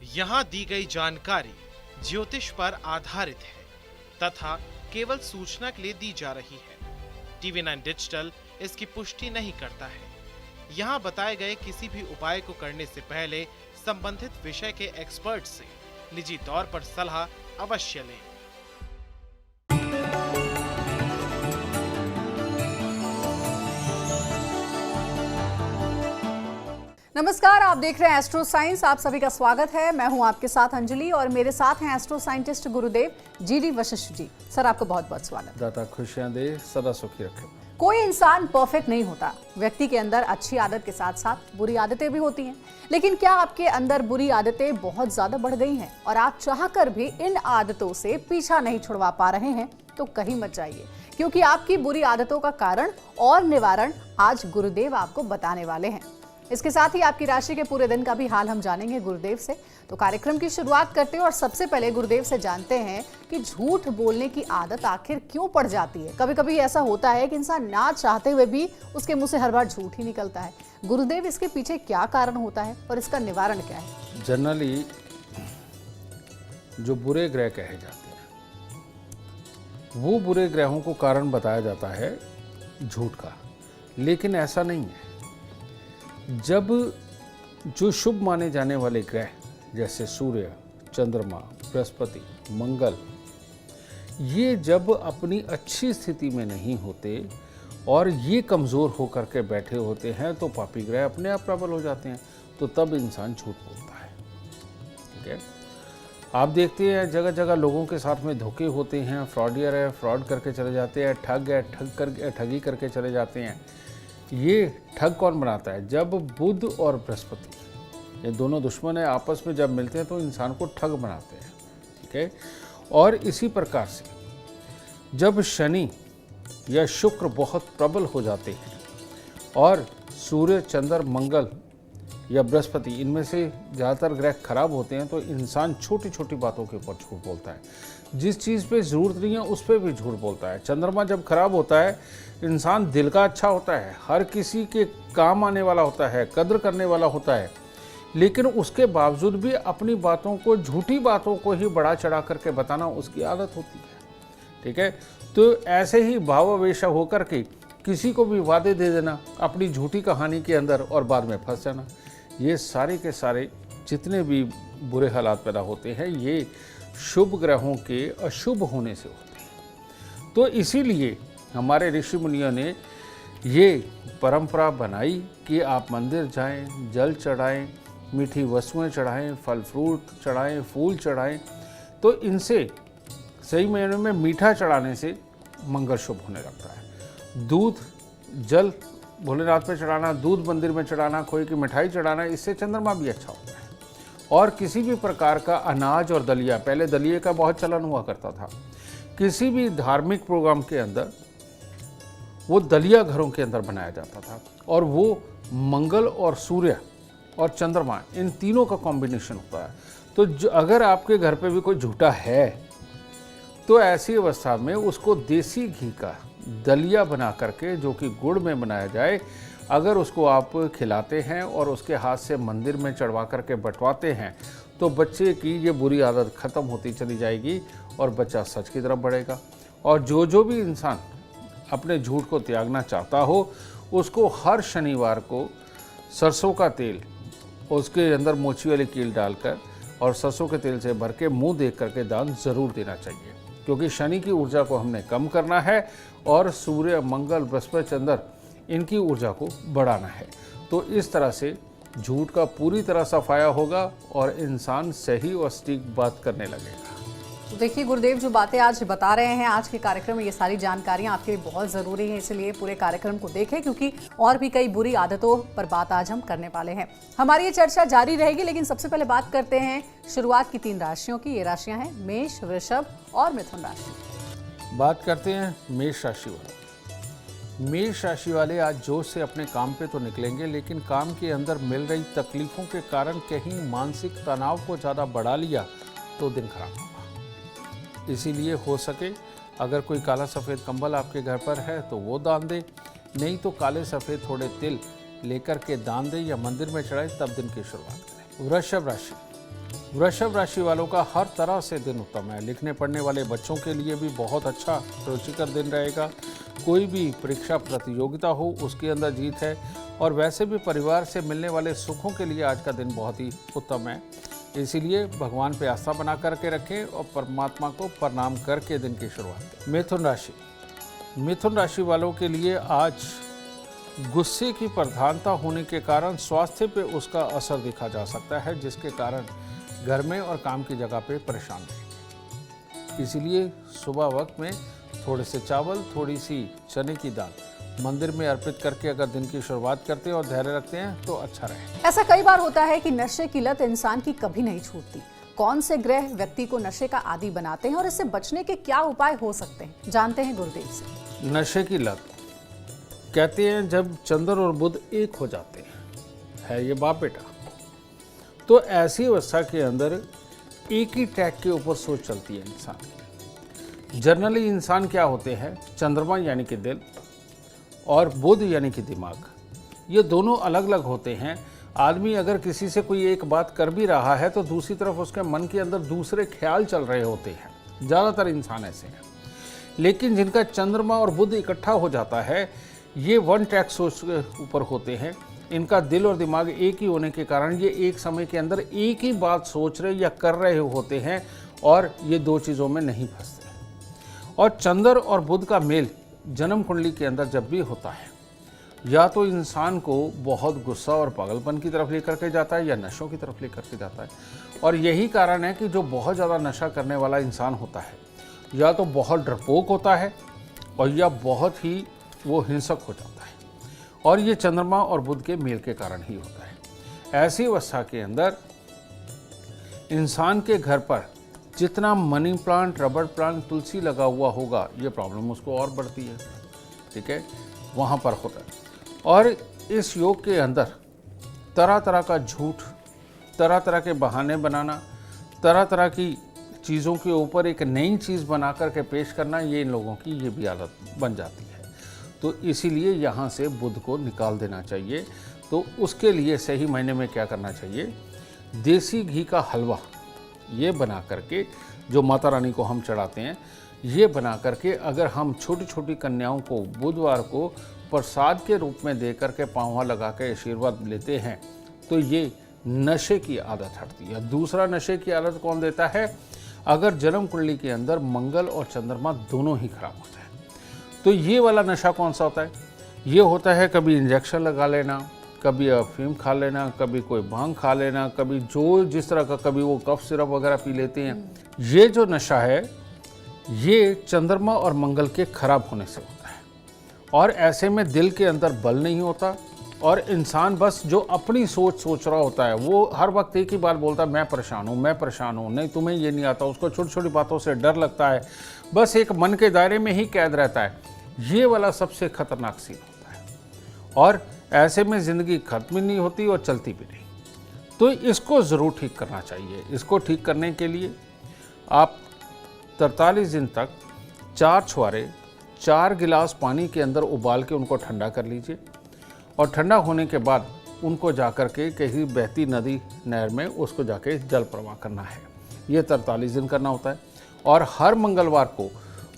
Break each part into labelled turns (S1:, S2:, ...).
S1: यहाँ दी गई जानकारी ज्योतिष पर आधारित है तथा केवल सूचना के लिए दी जा रही है। TV9 डिजिटल इसकी पुष्टि नहीं करता है। यहाँ बताए गए किसी भी उपाय को करने से पहले संबंधित विषय के एक्सपर्ट से निजी तौर पर सलाह अवश्य लें।
S2: नमस्कार, आप देख रहे हैं एस्ट्रो साइंस। आप सभी का स्वागत है। मैं हूं आपके साथ अंजलि और मेरे साथ हैं एस्ट्रो साइंटिस्ट गुरुदेव GD वशिष्ठ जी। सर, आपको बहुत बहुत स्वागत।
S3: दाता खुशियां दे, सदा सुखी रखे।
S2: कोई इंसान परफेक्ट नहीं होता। व्यक्ति के अंदर अच्छी आदत के साथ साथ बुरी आदतें भी होती हैं। लेकिन क्या आपके अंदर बुरी आदतें बहुत ज्यादा बढ़ गई हैं और आप चाहकर भी इन आदतों से पीछा नहीं छुड़वा पा रहे हैं? तो कहीं मत जाइए, क्योंकि आपकी बुरी आदतों का कारण और निवारण आज गुरुदेव आपको बताने वाले हैं। इसके साथ ही आपकी राशि के पूरे दिन का भी हाल हम जानेंगे गुरुदेव से। तो कार्यक्रम की शुरुआत करते हैं और सबसे पहले गुरुदेव से जानते हैं कि झूठ बोलने की आदत आखिर क्यों पड़ जाती है। कभी कभी ऐसा होता है कि इंसान ना चाहते हुए भी उसके मुंह से हर बार झूठ ही निकलता है। गुरुदेव, इसके पीछे क्या कारण होता है और इसका निवारण क्या है?
S3: जनरली जो बुरे ग्रह कहे जाते हैं वो बुरे ग्रहों को कारण बताया जाता है झूठ का, लेकिन ऐसा नहीं है। जब जो शुभ माने जाने वाले ग्रह जैसे सूर्य, चंद्रमा, बृहस्पति, मंगल, ये जब अपनी अच्छी स्थिति में नहीं होते और ये कमज़ोर होकर के बैठे होते हैं तो पापी ग्रह अपने आप प्रबल हो जाते हैं, तो तब इंसान झूठ बोलता है। ठीक है, आप देखते हैं जगह जगह लोगों के साथ में धोखे होते हैं। फ्रॉडियर है, फ्रॉड करके चले जाते हैं। ठग है, ठगी करके चले जाते हैं। ये ठग कौन बनाता है? जब बुध और बृहस्पति, ये दोनों दुश्मन है, आपस में जब मिलते हैं तो इंसान को ठग बनाते हैं। ठीक है, और इसी प्रकार से जब शनि या शुक्र बहुत प्रबल हो जाते हैं और सूर्य, चंद्र, मंगल या बृहस्पति, इनमें से ज़्यादातर ग्रह खराब होते हैं तो इंसान छोटी छोटी बातों के ऊपर झूठ बोलता है। जिस चीज़ पे ज़रूरत नहीं है उस पर भी झूठ बोलता है। चंद्रमा जब खराब होता है, इंसान दिल का अच्छा होता है, हर किसी के काम आने वाला होता है, कद्र करने वाला होता है, लेकिन उसके बावजूद भी अपनी बातों को, झूठी बातों को ही बढ़ा चढ़ा करके बताना उसकी आदत होती है। ठीक है, तो ऐसे ही भावावेश होकर के किसी को भी वादे दे देना अपनी झूठी कहानी के अंदर और बाद में फंस जाना, ये सारे के सारे जितने भी बुरे हालात पैदा होते हैं ये शुभ ग्रहों के अशुभ होने से होते हैं। तो इसीलिए हमारे ऋषि मुनियों ने ये परंपरा बनाई कि आप मंदिर जाएं, जल चढ़ाएं, मीठी वस्तुएं चढ़ाएं, फल फ्रूट चढ़ाएं, फूल चढ़ाएं। तो इनसे सही मायने में मीठा चढ़ाने से मंगल शुभ होने लगता है। दूध, जल भोलेनाथ पे चढ़ाना, दूध मंदिर में चढ़ाना, खोए की मिठाई चढ़ाना, इससे चंद्रमा भी अच्छा होता है। और किसी भी प्रकार का अनाज और दलिया, पहले दलिये का बहुत चलन हुआ करता था, किसी भी धार्मिक प्रोग्राम के अंदर वो दलिया घरों के अंदर बनाया जाता था और वो मंगल और सूर्य और चंद्रमा, इन तीनों का कॉम्बिनेशन होता है। तो अगर आपके घर पे भी कोई झूठा है तो ऐसी अवस्था में उसको देसी घी का दलिया बना करके, जो कि गुड़ में बनाया जाए, अगर उसको आप खिलाते हैं और उसके हाथ से मंदिर में चढ़वा करके बंटवाते हैं तो बच्चे की ये बुरी आदत ख़त्म होती चली जाएगी और बच्चा सच की तरफ बढ़ेगा। और जो भी इंसान अपने झूठ को त्यागना चाहता हो उसको हर शनिवार को सरसों का तेल, उसके अंदर मोची वाली कील डालकर और सरसों के तेल से भर के मुँह देख करके दान ज़रूर देना चाहिए, क्योंकि शनि की ऊर्जा को हमने कम करना है और सूर्य, मंगल, बृहस्पति, चंद्र, इनकी ऊर्जा को बढ़ाना है। तो इस तरह से झूठ का पूरी तरह सफाया होगा और इंसान सही और सटीक बात करने लगेगा।
S2: तो देखिए गुरुदेव, जो बातें आज बता रहे हैं आज के कार्यक्रम में, ये सारी जानकारियां आपके लिए बहुत ज़रूरी हैं, इसलिए पूरे कार्यक्रम को देखें, क्योंकि और भी कई बुरी आदतों पर बात आज हम करने वाले हैं। हमारी ये चर्चा जारी रहेगी, लेकिन सबसे पहले बात करते हैं शुरुआत की 3 राशियों की। ये राशियां हैं मेष, वृषभ और मिथुन राशि।
S3: बात करते हैं मेष राशि वाले। मेष राशि वाले आज जोश से अपने काम पे तो निकलेंगे, लेकिन काम के अंदर मिल रही तकलीफों के कारण कहीं मानसिक तनाव को ज़्यादा बढ़ा लिया तो दिन खराब होगा। इसीलिए हो सके अगर कोई काला सफ़ेद कंबल आपके घर पर है तो वो दान दे, नहीं तो काले सफ़ेद थोड़े तिल लेकर के दान दे या मंदिर में चढ़ाए, तब दिन की शुरुआत करें। वृषभ राशि, वृषभ राशि वालों का हर तरह से दिन उत्तम है। लिखने पढ़ने वाले बच्चों के लिए भी बहुत अच्छा रुचिकर दिन रहेगा। कोई भी परीक्षा प्रतियोगिता हो उसके अंदर जीत है, और वैसे भी परिवार से मिलने वाले सुखों के लिए आज का दिन बहुत ही उत्तम है। इसीलिए भगवान पे आस्था बना करके रखें और परमात्मा को प्रणाम करके दिन की शुरुआत करें। मिथुन राशि वालों के लिए आज गुस्से की प्रधानता होने के कारण स्वास्थ्य पे उसका असर देखा जा सकता है, जिसके कारण घर में और काम की जगह पे परेशान रहेंगे। इसीलिए सुबह वक्त में थोड़े से चावल, थोड़ी सी चने की दाल मंदिर में अर्पित करके अगर दिन की शुरुआत करते हैं और धैर्य रखते हैं तो अच्छा रहे।
S2: ऐसा कई बार होता है कि नशे की लत इंसान की कभी नहीं छूटती। कौन से ग्रह व्यक्ति को नशे का आदी बनाते हैं और इससे बचने के क्या उपाय हो सकते हैं, जानते हैं गुरुदेव से।
S3: नशे की लत कहते हैं जब चंद्र और बुध एक हो जाते हैं, है ये बाप बेटा, तो ऐसी अवस्था के अंदर एक ही ट्रैक के ऊपर सोच चलती है इंसान की। जनरली इंसान क्या होते हैं, चंद्रमा यानी कि दिल और बुध यानी कि दिमाग, ये दोनों अलग अलग होते हैं। आदमी अगर किसी से कोई एक बात कर भी रहा है तो दूसरी तरफ उसके मन के अंदर दूसरे ख्याल चल रहे होते हैं। ज़्यादातर इंसान ऐसे हैं। लेकिन जिनका चंद्रमा और बुध इकट्ठा हो जाता है, ये वन ट्रैक सोच के ऊपर होते हैं। इनका दिल और दिमाग एक ही होने के कारण ये एक समय के अंदर एक ही बात सोच रहे या कर रहे होते हैं, और ये दो चीज़ों में नहीं फंसते। और चंद्र और बुध का मेल जन्म कुंडली के अंदर जब भी होता है, या तो इंसान को बहुत गुस्सा और पागलपन की तरफ लेकर के जाता है या नशों की तरफ लेकर के जाता है। और यही कारण है कि जो बहुत ज़्यादा नशा करने वाला इंसान होता है, या तो बहुत डरपोक होता है और या बहुत ही वो हिंसक हो जाता है, और ये चंद्रमा और बुध के मेल के कारण ही होता है। ऐसी अवस्था के अंदर इंसान के घर पर जितना मनी प्लांट, रबर प्लांट, तुलसी लगा हुआ होगा, ये प्रॉब्लम उसको और बढ़ती है। ठीक है, वहाँ पर होता है। और इस योग के अंदर तरह तरह का झूठ, तरह तरह के बहाने बनाना, तरह तरह की चीज़ों के ऊपर एक नई चीज़ बना करके पेश करना, ये इन लोगों की ये भी आदत बन जाती है। तो इसीलिए यहाँ से बुध को निकाल देना चाहिए। तो उसके लिए सही महीने में क्या करना चाहिए, देसी घी का हलवा ये बना करके, जो माता रानी को हम चढ़ाते हैं, ये बना करके अगर हम छोटी छोटी कन्याओं को बुधवार को प्रसाद के रूप में दे करके पाँव लगा के आशीर्वाद लेते हैं, तो ये नशे की आदत हटती है। दूसरा नशे की आदत कौन देता है, अगर जन्म कुंडली के अंदर मंगल और चंद्रमा दोनों ही खराब हो जाए, तो ये वाला नशा कौन सा होता है, ये होता है कभी इंजेक्शन लगा लेना, कभी अफीम खा लेना, कभी कोई भांग खा लेना, कभी जो जिस तरह का, कभी वो कफ सिरप वगैरह पी लेते हैं। ये जो नशा है ये चंद्रमा और मंगल के खराब होने से होता है, और ऐसे में दिल के अंदर बल नहीं होता, और इंसान बस जो अपनी सोच रहा होता है, वो हर वक्त एक ही बात बोलता है, मैं परेशान हूँ, मैं परेशान हूँ, नहीं तुम्हें ये नहीं आता। उसको छोटी छोटी बातों से डर लगता है, बस एक मन के दायरे में ही कैद रहता है। ये वाला सबसे खतरनाक सीन होता है, और ऐसे में ज़िंदगी खत्म नहीं होती और चलती भी नहीं। तो इसको ज़रूर ठीक करना चाहिए। इसको ठीक करने के लिए आप 43 दिन तक 4 छुहारे 4 गिलास पानी के अंदर उबाल के उनको ठंडा कर लीजिए, और ठंडा होने के बाद उनको जाकर के कहीं बहती नदी, नहर में उसको जाके जल प्रवाह करना है। ये 43 दिन करना होता है। और हर मंगलवार को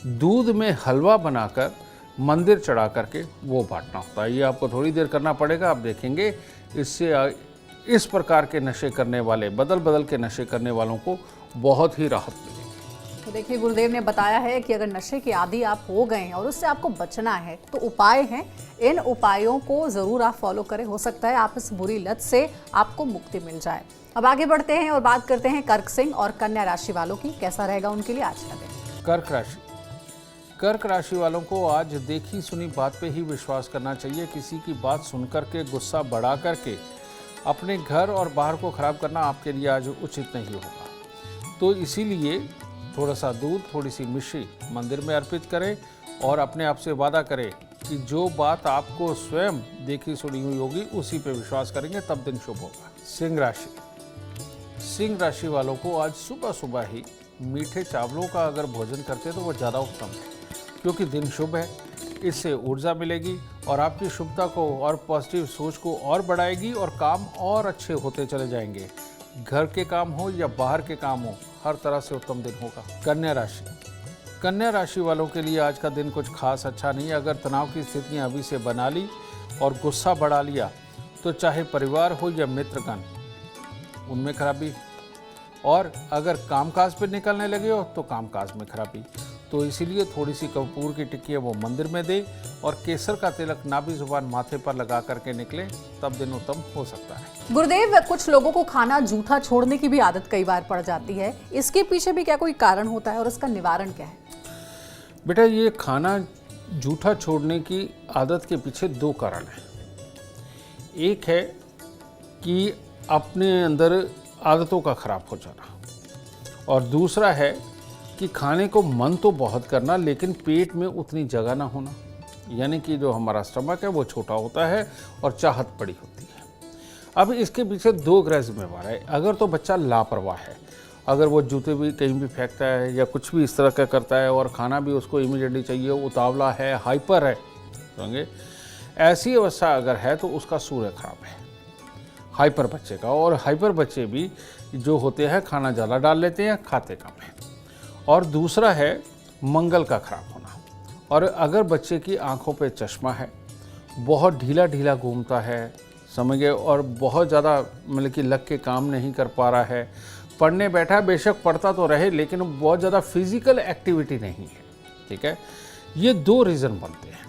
S3: दूध में हलवा बनाकर मंदिर चढ़ा करके वो बांटना होता है। ये आपको थोड़ी देर करना पड़ेगा, आप देखेंगे इससे इस प्रकार के नशे करने वाले, बदल बदल के नशे करने वालों को बहुत ही राहत मिलेगी।
S2: तो देखिए, गुरुदेव ने बताया है कि अगर नशे के आदी आप हो गए हैं और उससे आपको बचना है तो उपाय हैं। इन उपायों को जरूर आप फॉलो करें। हो सकता है आप इस बुरी लत से आपको मुक्ति मिल जाए। अब आगे बढ़ते हैं और बात करते हैं कर्क सिंह और कन्या राशि वालों की। कैसा रहेगा उनके लिए आज का दिन।
S3: कर्क राशि वालों को आज देखी सुनी बात पे ही विश्वास करना चाहिए। किसी की बात सुनकर के गुस्सा बढ़ा करके अपने घर और बाहर को खराब करना आपके लिए आज उचित नहीं होगा। तो इसीलिए थोड़ा सा दूध, थोड़ी सी मिश्री मंदिर में अर्पित करें, और अपने आप से वादा करें कि जो बात आपको स्वयं देखी सुनी हुई होगी उसी पे विश्वास करेंगे, तब दिन शुभ होगा। सिंह राशि वालों को आज सुबह सुबह ही मीठे चावलों का अगर भोजन करते हैं तो वो ज़्यादा उत्तम है, क्योंकि दिन शुभ है। इससे ऊर्जा मिलेगी और आपकी शुभता को और पॉजिटिव सोच को और बढ़ाएगी, और काम और अच्छे होते चले जाएंगे। घर के काम हो या बाहर के काम हो, हर तरह से उत्तम दिन होगा। कन्या राशि, कन्या राशि वालों के लिए आज का दिन कुछ खास अच्छा नहीं है। अगर तनाव की स्थितियां अभी से बना ली और गुस्सा बढ़ा लिया तो चाहे परिवार हो या मित्रगण, उनमें खराबी, और अगर कामकाज पे निकलने लगे हो तो कामकाज में खराबी। तो इसीलिए थोड़ी सी कपूर की टिक्की वो मंदिर में दे और केसर का तिलक नाभि जुबान माथे पर लगा करके निकले, तब दिन उत्तम हो सकता है।
S2: गुरुदेव, कुछ लोगों को खाना जूठा छोड़ने की भी आदत कई बार पड़ जाती है, इसके पीछे भी क्या कोई कारण होता है और उसका निवारण क्या है?
S3: बेटा, ये खाना जूठा छोड़ने की आदत के पीछे दो कारण हैं। एक है कि अपने अंदर आदतों का खराब हो जाना, और दूसरा है कि खाने को मन तो बहुत करना लेकिन पेट में उतनी जगह ना होना, यानी कि जो हमारा स्टमक है वो छोटा होता है और चाहत बड़ी होती है। अब इसके पीछे दो ग्रह जिम्मेवार है। अगर तो बच्चा लापरवाह है, अगर वो जूते भी कहीं भी फेंकता है या कुछ भी इस तरह का करता है और खाना भी उसको इमीडिएटली चाहिए, उतावला है, हाइपर है, समझे, ऐसी अवस्था अगर है तो उसका सूर्य खराब है, हाइपर बच्चे का। और हाइपर बच्चे भी जो होते हैं खाना ज़्यादा डाल लेते हैं, खाते कम है। और दूसरा है मंगल का खराब होना। और अगर बच्चे की आंखों पे चश्मा है, बहुत ढीला ढीला घूमता है, समझ गए, और बहुत ज़्यादा मतलब कि लग के काम नहीं कर पा रहा है, पढ़ने बैठा है, बेशक पढ़ता तो रहे लेकिन बहुत ज़्यादा फिजिकल एक्टिविटी नहीं है, ठीक है, ये दो रीज़न बनते हैं।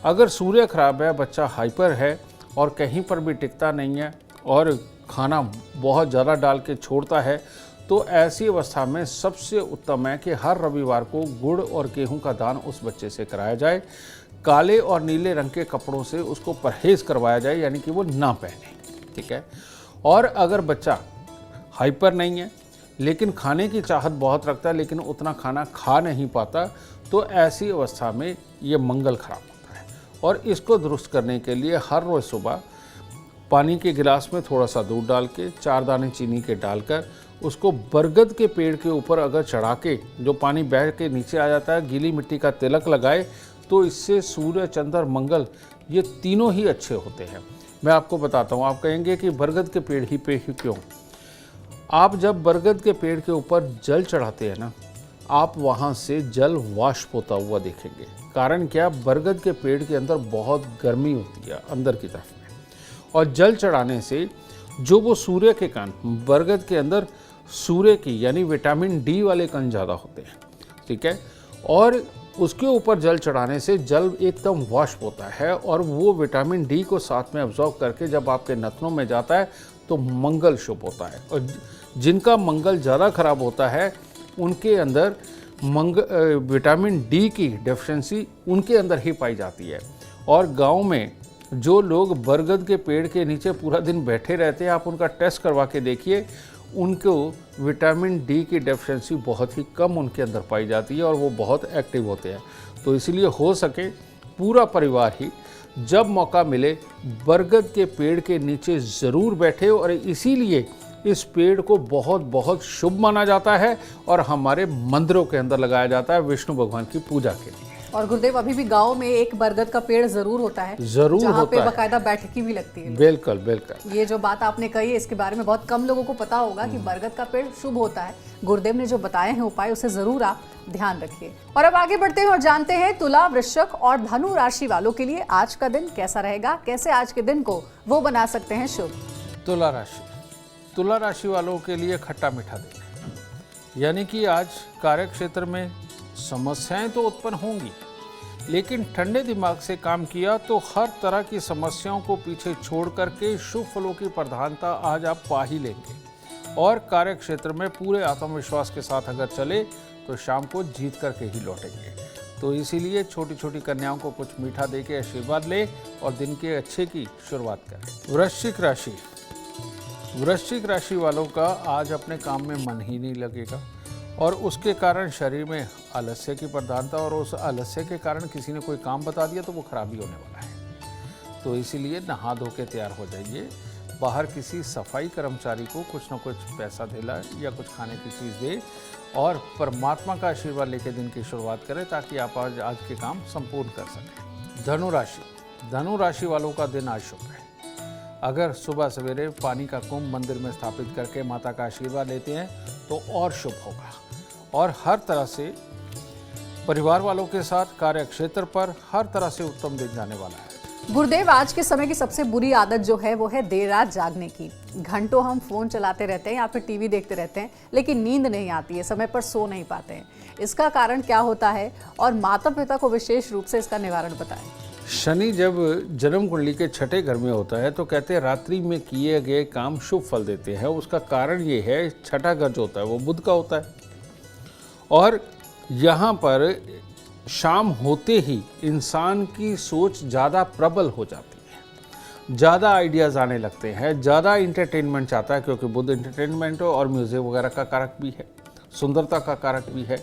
S3: अगर सूर्य खराब है, बच्चा हाइपर है और कहीं पर भी टिकता नहीं है और खाना बहुत ज़्यादा डाल के छोड़ता है, तो ऐसी अवस्था में सबसे उत्तम है कि हर रविवार को गुड़ और गेहूं का दान उस बच्चे से कराया जाए। काले और नीले रंग के कपड़ों से उसको परहेज़ करवाया जाए, यानी कि वो ना पहने, ठीक है। और अगर बच्चा हाइपर नहीं है लेकिन खाने की चाहत बहुत रखता है लेकिन उतना खाना खा नहीं पाता, तो ऐसी अवस्था में ये मंगल खराब होता है। और इसको दुरुस्त करने के लिए हर रोज़ सुबह पानी के गिलास में थोड़ा सा दूध डाल के 4 दाने चीनी के डालकर उसको बरगद के पेड़ के ऊपर अगर चढ़ा के जो पानी बह के नीचे आ जाता है, गीली मिट्टी का तिलक लगाए, तो इससे सूर्य, चंद्र, मंगल ये तीनों ही अच्छे होते हैं। मैं आपको बताता हूँ। आप कहेंगे कि बरगद के पेड़ ही पे ही क्यों? आप जब बरगद के पेड़ के ऊपर जल चढ़ाते हैं ना, आप वहाँ से जल वाष्प होता हुआ देखेंगे। कारण क्या? बरगद के पेड़ के अंदर बहुत गर्मी होती है अंदर की तरफ में, और जल चढ़ाने से जो वो सूर्य के कण, बरगद के अंदर सूर्य की यानी विटामिन डी वाले कण ज़्यादा होते हैं, ठीक है, और उसके ऊपर जल चढ़ाने से जल एकदम वाष्प होता है और वो विटामिन डी को साथ में अब्जॉर्ब करके जब आपके नथनों में जाता है तो मंगल शुभ होता है। और जिनका मंगल ज़्यादा खराब होता है उनके अंदर विटामिन डी की डेफिशिएंसी उनके अंदर ही पाई जाती है। और गांव में जो लोग बरगद के पेड़ के नीचे पूरा दिन बैठे रहते हैं, आप उनका टेस्ट करवा के देखिए, उनको विटामिन डी की डेफिशिएंसी बहुत ही कम उनके अंदर पाई जाती है और वो बहुत एक्टिव होते हैं। तो इसीलिए हो सके पूरा परिवार ही जब मौका मिले बरगद के पेड़ के नीचे ज़रूर बैठे, और इसीलिए इस पेड़ को बहुत बहुत शुभ माना जाता है और हमारे मंदिरों के अंदर लगाया जाता है विष्णु भगवान की पूजा के लिए।
S2: और गुरुदेव, अभी भी गांव में एक बरगद का पेड़ जरूर होता है,
S3: जरूर
S2: जहाँ
S3: होता
S2: पे
S3: है,
S2: बाकायदा बैठकी भी लगती है।
S3: बिल्कुल बिल्कुल।
S2: ये जो बात आपने कही है इसके बारे में बहुत कम लोगों को पता होगा कि बरगद का पेड़ शुभ होता है। गुरुदेव ने जो बताए हैं उपाय, उसे जरूर आप ध्यान रखिए। और अब आगे बढ़ते हैं और जानते हैं तुला, वृश्चिक और धनु राशि वालों के लिए आज का दिन कैसा रहेगा, कैसे आज के दिन को वो बना सकते हैं शुभ।
S3: तुला राशि, तुला राशि वालों के लिए खट्टा मीठा दिन है, यानी कि आज कार्य क्षेत्र में समस्याएं तो उत्पन्न होंगी, लेकिन ठंडे दिमाग से काम किया तो हर तरह की समस्याओं को पीछे छोड़ करके शुभ फलों की प्रधानता आज आप पा ही लेंगे। और कार्य क्षेत्र में पूरे आत्मविश्वास के साथ अगर चले तो शाम को जीत करके ही लौटेंगे। तो इसीलिए छोटी छोटी कन्याओं को कुछ मीठा दे के आशीर्वाद ले और दिन के अच्छे की शुरुआत करें। वृश्चिक राशि, वृश्चिक राशि वालों का आज अपने काम में मन ही नहीं लगेगा और उसके कारण शरीर में आलस्य की प्रधानता, और उस आलस्य के कारण किसी ने कोई काम बता दिया तो वो खराब ही होने वाला है। तो इसीलिए नहा धो के तैयार हो जाइए, बाहर किसी सफाई कर्मचारी को कुछ न कुछ पैसा दिला या कुछ खाने की चीज़ दे और परमात्मा का आशीर्वाद लेके दिन की शुरुआत करें ताकि आप आज के काम संपूर्ण कर सकें। धनु राशि, धनु राशि वालों का दिन आज शुभ है। अगर सुबह सवेरे पानी का कुंभ मंदिर में स्थापित करके माता का आशीर्वाद लेते हैं तो और शुभ होगा, और हर तरह से परिवार वालों के साथ कार्य क्षेत्र पर हर तरह से उत्तम दिन जाने वाला है।
S2: गुरुदेव, आज के समय की सबसे बुरी आदत जो है वो है देर रात जागने की। घंटों हम फोन चलाते रहते हैं या फिर टीवी देखते रहते हैं, लेकिन नींद नहीं आती है, समय पर सो नहीं पाते हैं। इसका कारण क्या होता है और माता पिता को विशेष रूप से इसका निवारण बताएं।
S3: शनि जब जन्म कुंडली के छठे घर में होता है तो कहते हैं रात्रि में किए गए काम शुभ फल देते हैं। उसका कारण ये है, छठा घर जो होता है वो बुध का होता है, और यहाँ पर शाम होते ही इंसान की सोच ज़्यादा प्रबल हो जाती है, ज़्यादा आइडियाज़ आने लगते हैं, ज़्यादा इंटरटेनमेंट चाहता है, क्योंकि बुध इंटरटेनमेंट और म्यूज़िक वगैरह का कारक भी है, सुंदरता का कारक भी है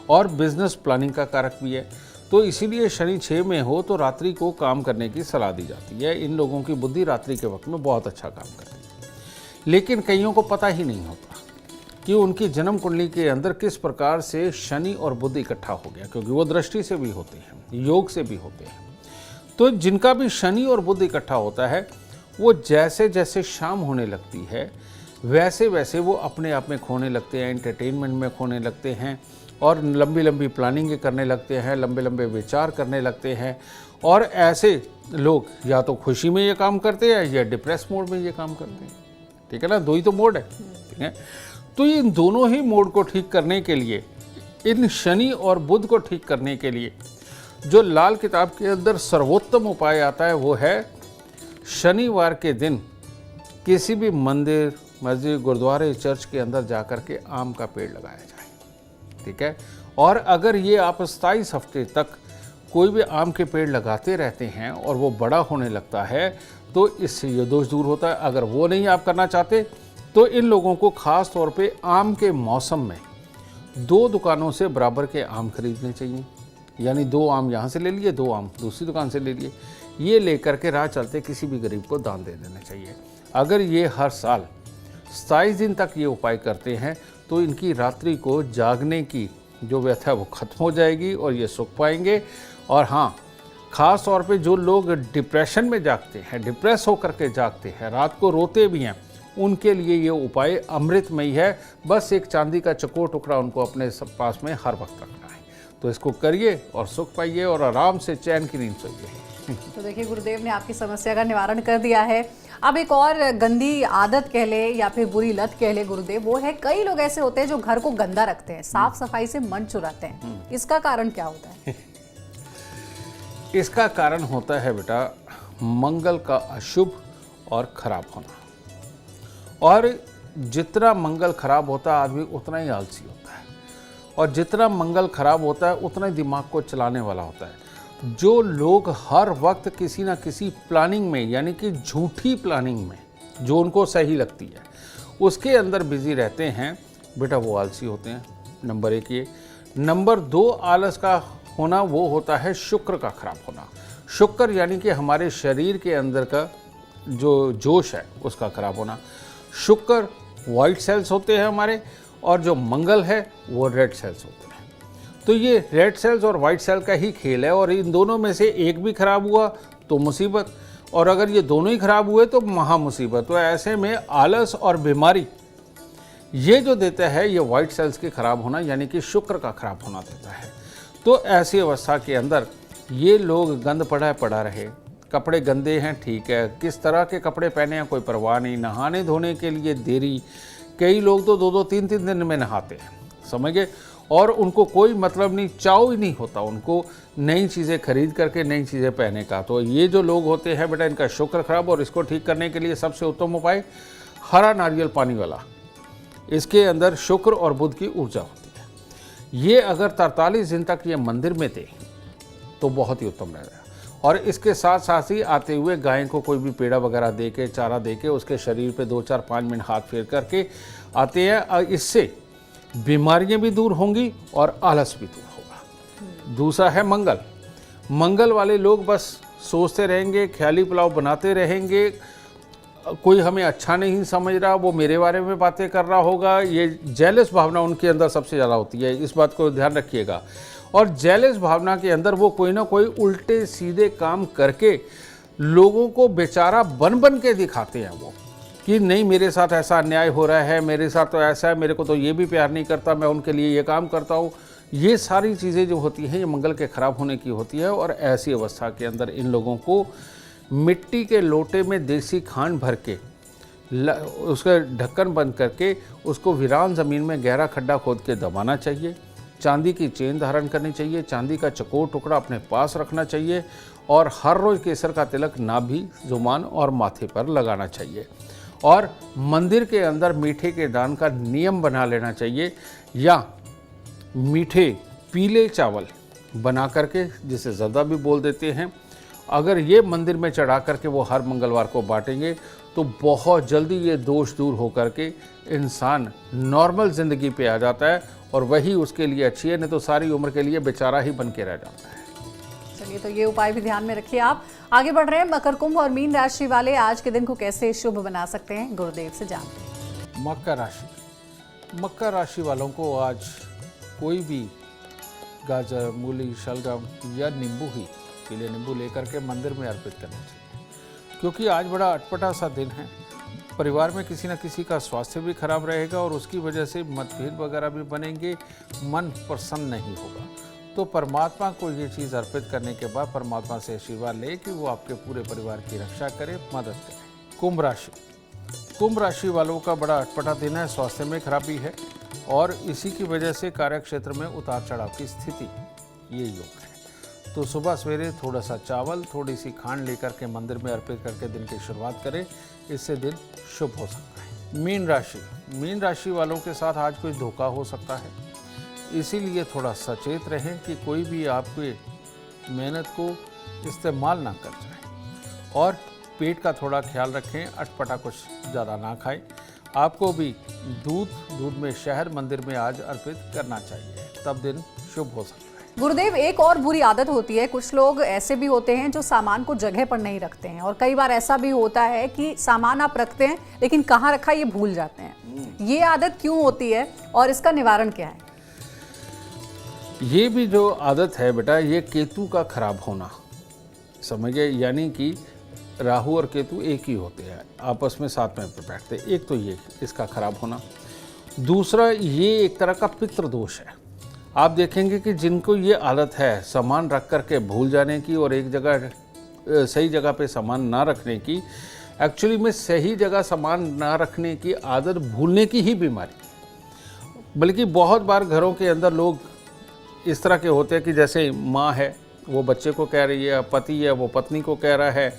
S3: और बिजनेस प्लानिंग का कारक भी है। तो इसीलिए शनि 6 में हो तो रात्रि को काम करने की सलाह दी जाती है। इन लोगों की बुद्धि रात्रि के वक्त में बहुत अच्छा काम करती है, लेकिन कईयों को पता ही नहीं होता कि उनकी जन्म कुंडली के अंदर किस प्रकार से शनि और बुध इकट्ठा हो गया, क्योंकि वो दृष्टि से भी होते हैं, योग से भी होते हैं। तो जिनका भी शनि और बुध इकट्ठा होता है, वो जैसे जैसे शाम होने लगती है वैसे वैसे वो अपने आप में खोने लगते हैं, एंटरटेनमेंट में खोने लगते हैं और लंबी लंबी प्लानिंग करने लगते हैं, लंबे लंबे विचार करने लगते हैं। और ऐसे लोग या तो खुशी में ये काम करते हैं या डिप्रेस मोड में ये काम करते हैं। ठीक है ना, दो ही तो मोड है। ठीक है, तो इन दोनों ही मोड को ठीक करने के लिए, इन शनि और बुध को ठीक करने के लिए जो लाल किताब के अंदर सर्वोत्तम उपाय आता है वो है शनिवार के दिन किसी भी मंदिर, मस्जिद, गुरुद्वारे, चर्च के अंदर जाकर के आम का पेड़ लगाया जाए। ठीक है, और अगर ये आप 27 हफ्ते तक कोई भी आम के पेड़ लगाते रहते हैं और वो बड़ा होने लगता है तो इससे ये दोष दूर होता है। अगर वो नहीं आप करना चाहते तो इन लोगों को खास तौर पे आम के मौसम में 2 दुकानों से बराबर के आम खरीदने चाहिए। यानी 2 आम यहाँ से ले लिए, 2 आम दूसरी दुकान से ले लिए। ये लेकर के राह चलते किसी भी गरीब को दान दे देना चाहिए। अगर ये हर साल 27 दिन तक ये उपाय करते हैं तो इनकी रात्रि को जागने की जो व्यथा है वो खत्म हो जाएगी और ये सुख पाएंगे। और हाँ, ख़ास तौर पे जो लोग डिप्रेशन में जागते हैं, डिप्रेस होकर के जागते हैं, रात को रोते भी हैं, उनके लिए ये उपाय अमृतमयी है। बस एक चांदी का चकोर टुकड़ा उनको अपने पास में हर वक्त रखना है। तो इसको करिए और सुख पाइए और आराम से चैन की नींद सोइए।
S2: तो देखिए, गुरुदेव ने आपकी समस्या का निवारण कर दिया है। अब एक और गंदी आदत कह ले या फिर बुरी लत कह ले गुरुदेव, वो है कई लोग ऐसे होते हैं जो घर को गंदा रखते हैं, साफ सफाई से मन चुराते हैं। इसका कारण क्या होता है?
S3: इसका कारण होता है बेटा मंगल का अशुभ और खराब होना। और जितना मंगल खराब होता है आदमी उतना ही आलसी होता है, और जितना मंगल खराब होता है उतना ही दिमाग को चलाने वाला होता है। जो लोग हर वक्त किसी ना किसी प्लानिंग में, यानी कि झूठी प्लानिंग में जो उनको सही लगती है उसके अंदर बिजी रहते हैं बेटा, वो आलसी होते हैं। नंबर 1 ये। नंबर 2 आलस का होना वो होता है शुक्र का खराब होना। शुक्र यानी कि हमारे शरीर के अंदर का जो जोश है उसका खराब होना। शुक्र वाइट सेल्स होते हैं हमारे, और जो मंगल है वो रेड सेल्स होते हैं। तो ये रेड सेल्स और वाइट सेल का ही खेल है, और इन दोनों में से एक भी खराब हुआ तो मुसीबत, और अगर ये दोनों ही खराब हुए तो महा मुसीबत। तो ऐसे में आलस और बीमारी ये जो देता है ये वाइट सेल्स के खराब होना, यानी कि शुक्र का खराब होना देता है। तो ऐसी अवस्था के अंदर ये लोग गंद पड़ा रहे, कपड़े गंदे हैं, ठीक है, किस तरह के कपड़े पहने हैं कोई परवाह नहीं, नहाने धोने के लिए देरी, कई लोग तो 2-2, 3-3 दिन में नहाते हैं, समझ गए, और उनको कोई मतलब नहीं, चाव ही नहीं होता उनको नई चीज़ें खरीद करके नई चीज़ें पहने का। तो ये जो लोग होते हैं बेटा, इनका शुक्र खराब, और इसको ठीक करने के लिए सबसे उत्तम उपाय हरा नारियल पानी वाला। इसके अंदर शुक्र और बुध की ऊर्जा होती है। ये अगर 43 दिन तक ये मंदिर में थे तो बहुत ही उत्तम रहेगा। और इसके साथ साथ ही आते हुए गाय को कोई भी पेड़ा वगैरह दे के, चारा दे के, उसके शरीर पे 2, 4, 5 मिनट हाथ फेर करके आते हैं। इससे बीमारियां भी दूर होंगी और आलस भी दूर होगा। दूसरा है मंगल। मंगल वाले लोग बस सोचते रहेंगे, ख्याली पुलाव बनाते रहेंगे, कोई हमें अच्छा नहीं समझ रहा, वो मेरे बारे में बातें कर रहा होगा। ये जेलस भावना उनके अंदर सबसे ज़्यादा होती है, इस बात को ध्यान रखिएगा। और जेलस भावना के अंदर वो कोई ना कोई उल्टे सीधे काम करके लोगों को बेचारा बन बन के दिखाते हैं वो, कि नहीं मेरे साथ ऐसा अन्याय हो रहा है, मेरे साथ तो ऐसा है, मेरे को तो ये भी प्यार नहीं करता, मैं उनके लिए ये काम करता हूँ। ये सारी चीज़ें जो होती हैं ये मंगल के ख़राब होने की होती है। और ऐसी अवस्था के अंदर इन लोगों को मिट्टी के लोटे में देसी खांड भर के उसका ढक्कन बंद करके उसको वीरान ज़मीन में गहरा खड्डा खोद के दबाना चाहिए। चांदी की चेन धारण करनी चाहिए, चांदी का चकोर टुकड़ा अपने पास रखना चाहिए और हर रोज़ केसर का तिलक नाभि, जुबान और माथे पर लगाना चाहिए। और मंदिर के अंदर मीठे के दान का नियम बना लेना चाहिए, या मीठे पीले चावल बना करके, जिसे ज़र्दा भी बोल देते हैं, अगर ये मंदिर में चढ़ा करके वो हर मंगलवार को बांटेंगे तो बहुत जल्दी ये दोष दूर हो करके इंसान नॉर्मल ज़िंदगी पे आ जाता है और वही उसके लिए अच्छी है, नहीं तो सारी उम्र के लिए बेचारा ही बन के रह जाता है।
S2: चलिए, तो ये उपाय भी ध्यान में रखिए। आप आगे बढ़ रहे हैं। मकर, कुंभ और मीन राशि वाले आज के दिन को कैसे शुभ बना सकते हैं, गुरुदेव से जानते हैं।
S3: मकर राशि वालों को आज कोई भी गाजर, मूली, शलगम या नींबू ही, पीले नींबू लेकर के मंदिर में अर्पित करना चाहिए, क्योंकि आज बड़ा अटपटा सा दिन है। परिवार में किसी न किसी का स्वास्थ्य भी खराब रहेगा और उसकी वजह से मतभेद वगैरह भी बनेंगे, मन प्रसन्न नहीं होगा। तो परमात्मा को ये चीज़ अर्पित करने के बाद परमात्मा से आशीर्वाद ले कि वो आपके पूरे परिवार की रक्षा करे, मदद करे। कुंभ राशि वालों का बड़ा अटपटा दिन है, स्वास्थ्य में खराबी है और इसी की वजह से कार्य क्षेत्र में उतार चढ़ाव की स्थिति ये योग है। तो सुबह सवेरे थोड़ा सा चावल, थोड़ी सी खांड लेकर के मंदिर में अर्पित करके दिन की शुरुआत करें, इससे दिन शुभ हो सकता है। मीन राशि वालों के साथ आज कोई धोखा हो सकता है, इसीलिए थोड़ा सचेत रहें कि कोई भी आपके मेहनत को इस्तेमाल ना कर जाए और पेट का थोड़ा ख्याल रखें, अटपटा कुछ ज़्यादा ना खाएं। आपको भी दूध में शहद मंदिर में आज अर्पित करना चाहिए, तब दिन शुभ हो सकता है।
S2: गुरुदेव, एक और बुरी आदत होती है, कुछ लोग ऐसे भी होते हैं जो सामान को जगह पर नहीं रखते हैं और कई बार ऐसा भी होता है कि सामान आप रखते हैं लेकिन कहाँ रखा ये भूल जाते हैं। ये आदत क्यों होती है और इसका निवारण क्या है?
S3: ये भी जो आदत है बेटा, ये केतु का खराब होना, समझिए, यानी कि राहु और केतु एक ही होते हैं, आपस में साथ में बैठते। एक तो ये इसका खराब होना, दूसरा ये एक तरह का पितृ दोष है। आप देखेंगे कि जिनको ये आदत है सामान रख करके भूल जाने की और एक जगह सही जगह पे सामान ना रखने की, एक्चुअली में सही जगह सामान ना रखने की आदत भूलने की ही बीमारी। बल्कि बहुत बार घरों के अंदर लोग इस तरह के होते हैं कि जैसे माँ है वो बच्चे को कह रही है, पति है वो पत्नी को कह रहा है,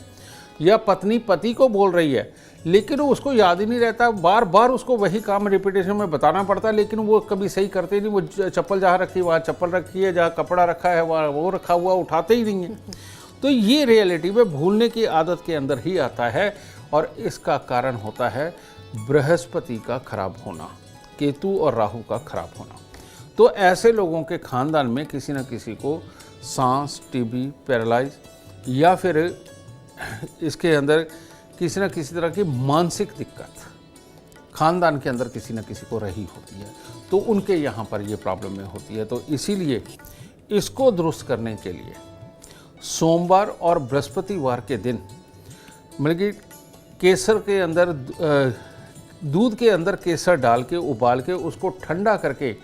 S3: या पत्नी पति को बोल रही है, लेकिन वो उसको याद ही नहीं रहता, बार बार उसको वही काम रिपीटेशन में बताना पड़ता है, लेकिन वो कभी सही करते नहीं। वो चप्पल जहाँ रखी वहाँ चप्पल रखी है, जहाँ कपड़ा रखा है वहाँ वो रखा हुआ, उठाते ही नहीं है। तो ये रियलिटी में भूलने की आदत के अंदर ही आता है और इसका कारण होता है बृहस्पति का खराब होना, केतु और राहु का खराब होना। तो ऐसे लोगों के खानदान में किसी न किसी को सांस, टीबी, पैरालाइज या फिर इसके अंदर किसी न किसी तरह की मानसिक दिक्कत खानदान के अंदर किसी न किसी को रही होती है, तो उनके यहाँ पर ये प्रॉब्लम में होती है। तो इसीलिए इसको दुरुस्त करने के लिए सोमवार और बृहस्पतिवार के दिन मतलब कि केसर के अंदर दूध के अंदर केसर डाल के उबाल के उसको ठंडा करके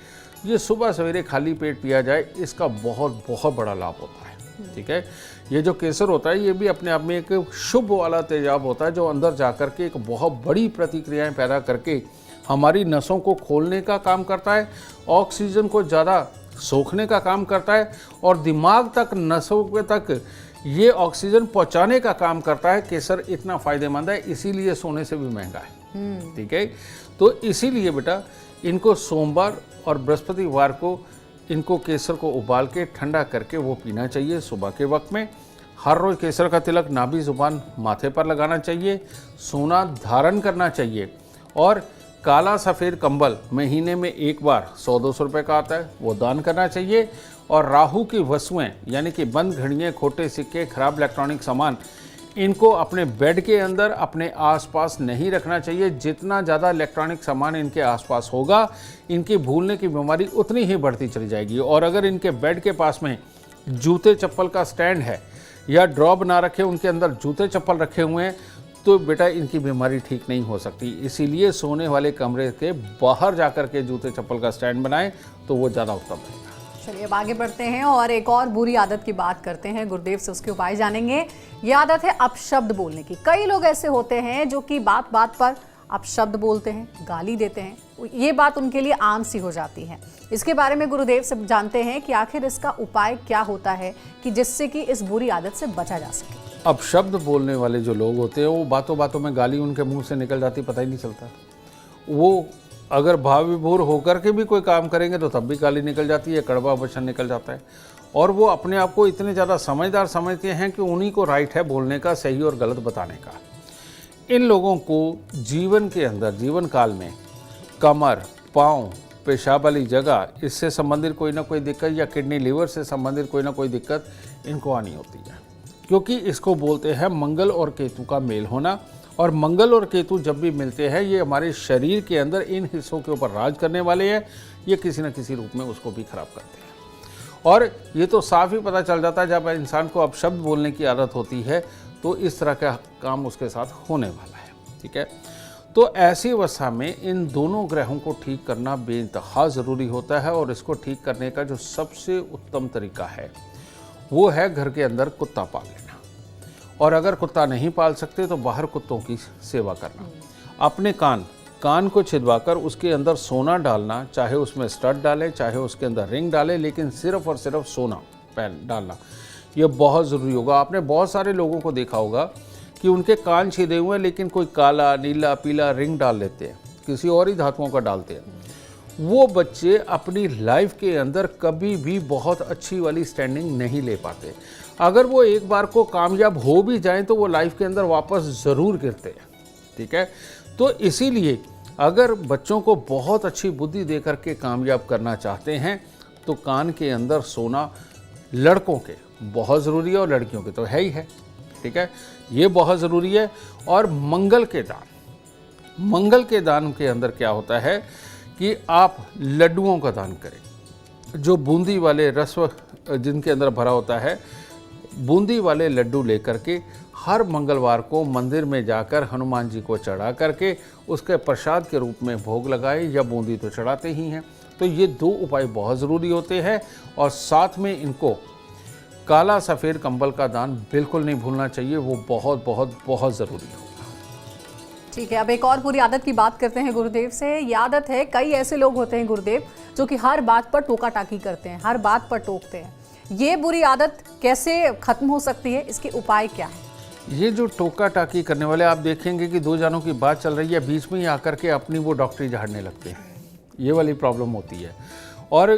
S3: ये सुबह सवेरे खाली पेट पिया जाए, इसका बहुत बहुत बड़ा लाभ होता है। ठीक है, ये जो केसर होता है ये भी अपने आप में एक शुभ वाला तेजाब होता है जो अंदर जा कर के एक बहुत बड़ी प्रतिक्रियाएं पैदा करके हमारी नसों को खोलने का काम करता है, ऑक्सीजन को ज़्यादा सोखने का काम करता है और दिमाग तक, नसों तक ये ऑक्सीजन पहुंचाने का काम करता है। केसर इतना फ़ायदेमंद है, इसीलिए सोने से भी महंगा है। ठीक है, तो इसीलिए बेटा इनको सोमवार और बृहस्पतिवार को इनको केसर को उबाल के ठंडा करके वो पीना चाहिए सुबह के वक्त में। हर रोज़ केसर का तिलक नाभि, जुबान, माथे पर लगाना चाहिए, सोना धारण करना चाहिए और काला सफ़ेद कंबल महीने में एक बार 100-200 रुपये का आता है वो दान करना चाहिए। और राहु की वस्तुएं यानी कि बंद घड़ियाँ, खोटे सिक्के, खराब इलेक्ट्रॉनिक सामान, इनको अपने बेड के अंदर अपने आसपास नहीं रखना चाहिए। जितना ज़्यादा इलेक्ट्रॉनिक सामान इनके आसपास होगा, इनकी भूलने की बीमारी उतनी ही बढ़ती चली जाएगी। और अगर इनके बेड के पास में जूते चप्पल का स्टैंड है या ड्रॉ बना रखे, उनके अंदर जूते चप्पल रखे हुए हैं, तो बेटा इनकी बीमारी ठीक नहीं हो सकती। इसीलिए सोने वाले कमरे के बाहर जाकर के जूते चप्पल का स्टैंड बनाएं तो वो ज़्यादा उत्तम रहेगा।
S2: चलिए अब आगे बढ़ते हैं और एक और बुरी आदत की बात करते हैं। गुरुदेव से उसके उपाय जानेंगे। ये आदत है अपशब्द बोलने की। कई लोग ऐसे होते हैं जो कि बात बात पर अपशब्द बोलते हैं, गाली देते हैं। ये बात उनके लिए आम सी हो जाती है। इसके बारे में गुरुदेव से जानते हैं कि आखिर इसका उपाय क्या होता है कि जिससे कि इस बुरी आदत से बचा जा सके।
S3: अपशब्द बोलने वाले जो लोग होते हैं वो बातों बातों में गाली उनके मुंह से निकल जाती, पता ही नहीं चलता। वो अगर भाव विभोर होकर के भी कोई काम करेंगे तो तब भी गाली निकल जाती है, कड़वा वचन निकल जाता है। और वो अपने आप को इतने ज़्यादा समझदार समझते हैं कि उन्हीं को राइट है बोलने का, सही और गलत बताने का। इन लोगों को जीवन के अंदर, जीवन काल में कमर, पाँव, पेशाब वाली जगह, इससे संबंधित कोई ना कोई दिक्कत या किडनी लीवर से संबंधित कोई ना कोई दिक्कत इनको आनी होती है, क्योंकि इसको बोलते हैं मंगल और केतु का मेल होना। और मंगल और केतु जब भी मिलते हैं ये हमारे शरीर के अंदर इन हिस्सों के ऊपर राज करने वाले हैं, ये किसी न किसी रूप में उसको भी खराब करते हैं। और ये तो साफ ही पता चल जाता है जब इंसान को अपशब्द बोलने की आदत होती है तो इस तरह का काम उसके साथ होने वाला है। ठीक है, तो ऐसी अवस्था में इन दोनों ग्रहों को ठीक करना बेइंतहा ज़रूरी होता है। और इसको ठीक करने का जो सबसे उत्तम तरीका है वो है घर के अंदर कुत्ता पाल लेना। और अगर कुत्ता नहीं पाल सकते तो बाहर कुत्तों की सेवा करना। अपने कान को छिदवाकर उसके अंदर सोना डालना, चाहे उसमें स्टड डालें, चाहे उसके अंदर रिंग डालें, लेकिन सिर्फ और सिर्फ सोना डालना, यह बहुत ज़रूरी होगा। आपने बहुत सारे लोगों को देखा होगा कि उनके कान छिदे हुए हैं लेकिन कोई काला, नीला, पीला रिंग डाल लेते हैं, किसी और ही धातुओं का डालते हैं। वो बच्चे अपनी लाइफ के अंदर कभी भी बहुत अच्छी वाली स्टैंडिंग नहीं ले पाते। अगर वो एक बार को कामयाब हो भी जाएं तो वो लाइफ के अंदर वापस ज़रूर गिरते हैं। ठीक है, तो इसीलिए अगर बच्चों को बहुत अच्छी बुद्धि दे करके कामयाब करना चाहते हैं तो कान के अंदर सोना लड़कों के बहुत ज़रूरी है और लड़कियों के तो है ही है। ठीक है, ये बहुत ज़रूरी है। और मंगल के दान के अंदर क्या होता है कि आप लड्डुओं का दान करें। जो बूंदी वाले रस्व जिनके अंदर भरा होता है, बूंदी वाले लड्डू लेकर के हर मंगलवार को मंदिर में जाकर हनुमान जी को चढ़ा करके उसके प्रसाद के रूप में भोग लगाए, या बूंदी तो चढ़ाते ही हैं। तो ये दो उपाय बहुत ज़रूरी होते हैं। और साथ में इनको काला सफ़ेद कंबल का दान बिल्कुल नहीं भूलना चाहिए, वो बहुत बहुत बहुत ज़रूरी होगा।
S2: ठीक है, अब एक और बुरी आदत की बात करते हैं गुरुदेव से। ये आदत है, कई ऐसे लोग होते हैं गुरुदेव जो कि हर बात पर टोका टाकी करते हैं, हर बात पर टोकते हैं। ये बुरी आदत कैसे खत्म हो सकती है, इसके उपाय क्या है?
S3: ये जो टोका टाकी करने वाले, आप देखेंगे कि दो जानों की बात चल रही है, बीच में ही आकर के अपनी वो डॉक्टरी झाड़ने लगते हैं। ये वाली प्रॉब्लम होती है। और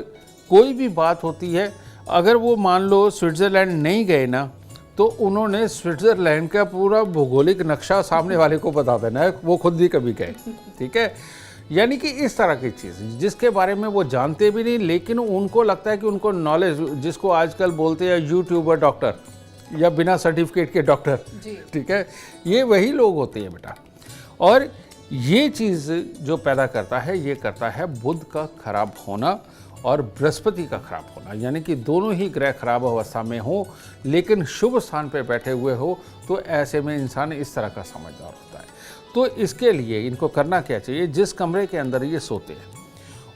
S3: कोई भी बात होती है, अगर वो मान लो स्विट्ज़रलैंड नहीं गए ना, तो उन्होंने स्विट्ज़रलैंड का पूरा भौगोलिक नक्शा सामने वाले को बता देना है, वो खुद भी कभी गए। ठीक है, यानी कि इस तरह की चीज़ जिसके बारे में वो जानते भी नहीं, लेकिन उनको लगता है कि उनको नॉलेज, जिसको आजकल बोलते हैं यूट्यूबर डॉक्टर या बिना सर्टिफिकेट के डॉक्टर। ठीक है, ये वही लोग होते हैं बेटा। और ये चीज़ जो पैदा करता है, ये करता है बुध का खराब होना और बृहस्पति का खराब होना। यानी कि दोनों ही ग्रह खराब अवस्था में हो लेकिन शुभ स्थान पर बैठे हुए हो, तो ऐसे में इंसान इस तरह का समझदार होता है। तो इसके लिए इनको करना क्या चाहिए, जिस कमरे के अंदर ये सोते हैं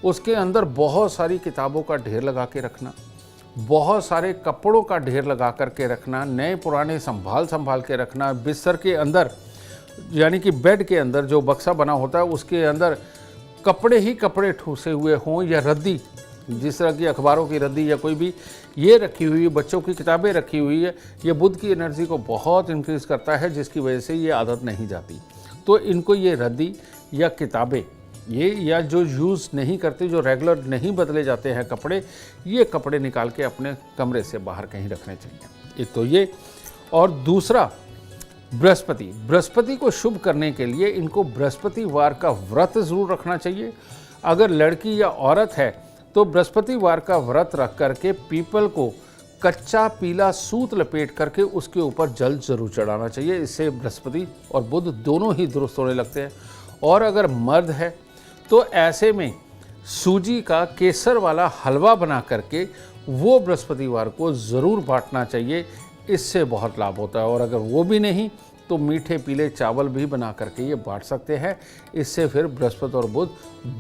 S3: उसके अंदर बहुत सारी किताबों का ढेर लगा के रखना, बहुत सारे कपड़ों का ढेर लगा करके रखना, नए पुराने संभाल के रखना। बिस्तर के अंदर, यानी कि बेड के अंदर जो बक्सा बना होता है उसके अंदर कपड़े ही कपड़े ठूसे हुए हों, या रद्दी, जिस तरह की अखबारों की रद्दी या कोई भी ये रखी हुई, बच्चों की किताबें रखी हुई है, ये बुध की एनर्जी को बहुत इंक्रीज़ करता है, जिसकी वजह से ये आदत नहीं जाती। तो इनको ये रद्दी या किताबें, ये या जो यूज़ नहीं करते, जो रेगुलर नहीं बदले जाते हैं कपड़े, ये कपड़े निकाल के अपने कमरे से बाहर कहीं रखने चाहिए। एक तो ये, और दूसरा बृहस्पति को शुभ करने के लिए इनको बृहस्पतिवार का व्रत ज़रूर रखना चाहिए। अगर लड़की या औरत है तो बृहस्पतिवार का व्रत रख करके पीपल को कच्चा पीला सूत लपेट करके उसके ऊपर जल जरूर चढ़ाना चाहिए। इससे बृहस्पति और बुध दोनों ही दुरुस्त होने लगते हैं। और अगर मर्द है तो ऐसे में सूजी का केसर वाला हलवा बना करके वो बृहस्पतिवार को ज़रूर बांटना चाहिए। इससे बहुत लाभ होता है। और अगर वो भी नहीं तो मीठे पीले चावल भी बना करके ये बांट सकते हैं। इससे फिर बृहस्पति और बुध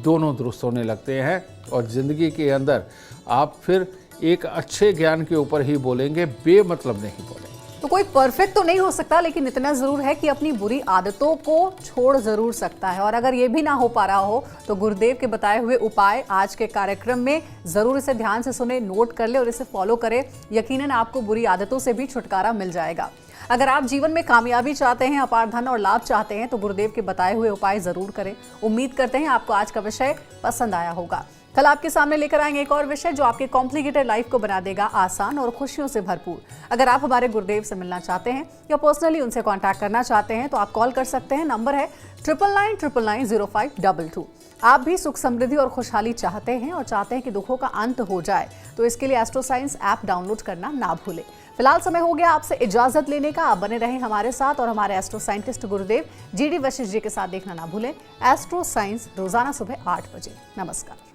S3: दोनों दुरुस्त होने लगते हैं और ज़िंदगी के अंदर आप फिर एक अच्छे ज्ञान के ऊपर ही बोलेंगे, बेमतलब नहीं बोलेंगे।
S2: तो कोई परफेक्ट तो नहीं हो सकता, लेकिन इतना जरूर है कि अपनी बुरी आदतों को छोड़ जरूर सकता है। और अगर ये भी ना हो पा रहा हो तो गुरुदेव के बताए हुए उपाय आज के कार्यक्रम में जरूर इसे ध्यान से सुने, नोट कर ले और इसे फॉलो करें। यकीनन आपको बुरी आदतों से भी छुटकारा मिल जाएगा। अगर आप जीवन में कामयाबी चाहते हैं, अपार धन और लाभ चाहते हैं तो गुरुदेव के बताए हुए उपाय जरूर करें। उम्मीद करते हैं आपको आज का विषय पसंद आया होगा। कल आपके सामने लेकर आएंगे एक और विषय जो आपके कॉम्प्लिकेटेड लाइफ को बना देगा आसान और खुशियों से भरपूर। अगर आप हमारे गुरुदेव से मिलना चाहते हैं या पर्सनली उनसे कांटेक्ट करना चाहते हैं तो आप कॉल कर सकते हैं। नंबर है 9999905222। आप भी सुख समृद्धि और खुशहाली चाहते हैं और चाहते हैं कि दुखों का अंत हो जाए तो इसके लिए एस्ट्रो साइंस ऐप डाउनलोड करना ना भूलें। फिलहाल समय हो गया आपसे इजाजत लेने का। आप बने रहें हमारे साथ और हमारे एस्ट्रो साइंटिस्ट गुरुदेव GD वशिष्ठ जी के साथ देखना ना भूलें एस्ट्रो साइंस रोजाना सुबह 8 बजे। नमस्कार।